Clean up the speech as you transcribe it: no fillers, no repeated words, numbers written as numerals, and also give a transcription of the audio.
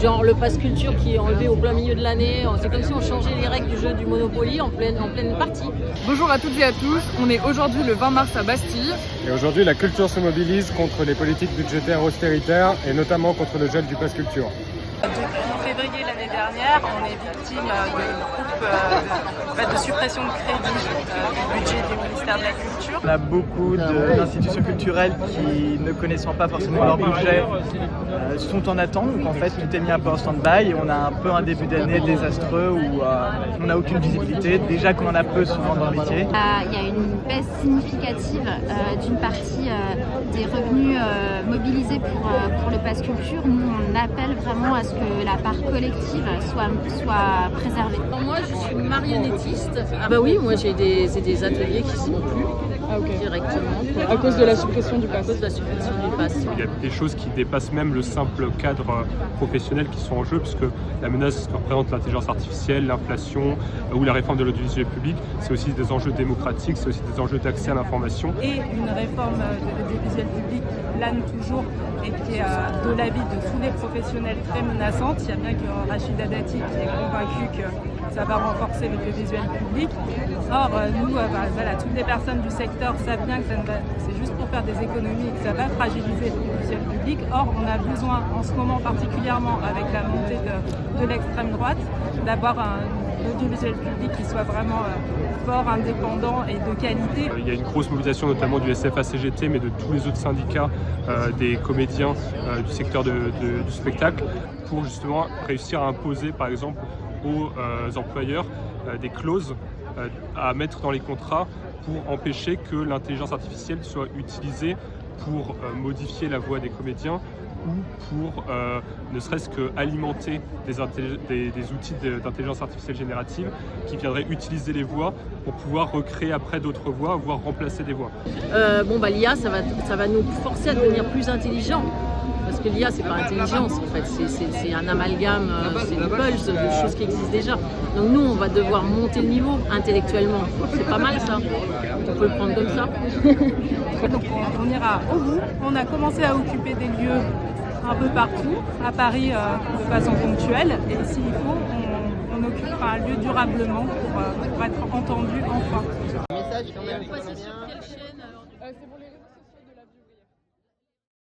Genre le pass culture qui est enlevé au plein milieu de l'année, c'est comme si on changeait les règles du jeu du Monopoly en pleine partie. Bonjour à toutes et à tous, on est aujourd'hui le 20 mars à Bastille. Et aujourd'hui, la culture se mobilise contre les politiques budgétaires austéritaires et notamment contre le gel du pass culture. Depuis février l'année dernière, on est victime de groupes de suppression de crédits du budget du ministère de la Culture. On a beaucoup d'institutions culturelles qui, ne connaissant pas forcément leur budget, sont en attente. Donc en fait, tout est mis un peu en stand-by et on a un peu un début d'année désastreux où on n'a aucune visibilité. Déjà qu'on en a peu souvent dans le métier. Il y a une baisse significative d'une partie des revenus mobilisés pour le pass culture. Nous, on appelle vraiment à ce que la part collective soit préservée. Moi, je suis marionnettiste. Ah bah oui, moi j'ai des ateliers qui ne sont plus directement. À cause de la suppression du pass. À cause de la suppression du pass. Il y a des choses qui dépassent même le simple cadre professionnel qui sont en jeu, puisque la menace que représente l'intelligence artificielle, l'inflation ou la réforme de l'audiovisuel public, c'est aussi des enjeux démocratiques, c'est aussi des enjeux d'accès à l'information. Et une réforme de l'audiovisuel public plane toujours et qui est de l'avis de tous les professionnels très menaçante. Il y a bien que Rachida Dati qui est convaincu que ça va renforcer l'audiovisuel public. Or, nous, toutes les personnes du secteur savent bien que c'est juste pour faire des économies et que ça va fragiliser l'audiovisuel public. Or, on a besoin, en ce moment particulièrement avec la montée de l'extrême droite, d'avoir un audiovisuel public qui soit vraiment fort, indépendant et de qualité. Il y a une grosse mobilisation notamment du SFA-CGT, mais de tous les autres syndicats des comédiens du secteur du spectacle, pour justement réussir à imposer par exemple aux employeurs des clauses à mettre dans les contrats pour empêcher que l'intelligence artificielle soit utilisée pour modifier la voix des comédiens ou pour ne serait-ce qu'alimenter des outils d'intelligence artificielle générative qui viendraient utiliser les voix pour pouvoir recréer après d'autres voix, voire remplacer des voix. L'IA, ça va nous forcer à devenir plus intelligents. Parce que l'IA, c'est pas intelligence en fait, c'est un amalgame, c'est une pulse de choses qui existent déjà. Donc nous, on va devoir monter le niveau intellectuellement. C'est pas mal ça. On peut le prendre comme ça. Donc on ira au bout. On a commencé à occuper des lieux un peu partout, à Paris de façon ponctuelle. Et s'il faut, on occupera un lieu durablement pour être entendu enfin. Message quand même. Sur quelle chaîne alors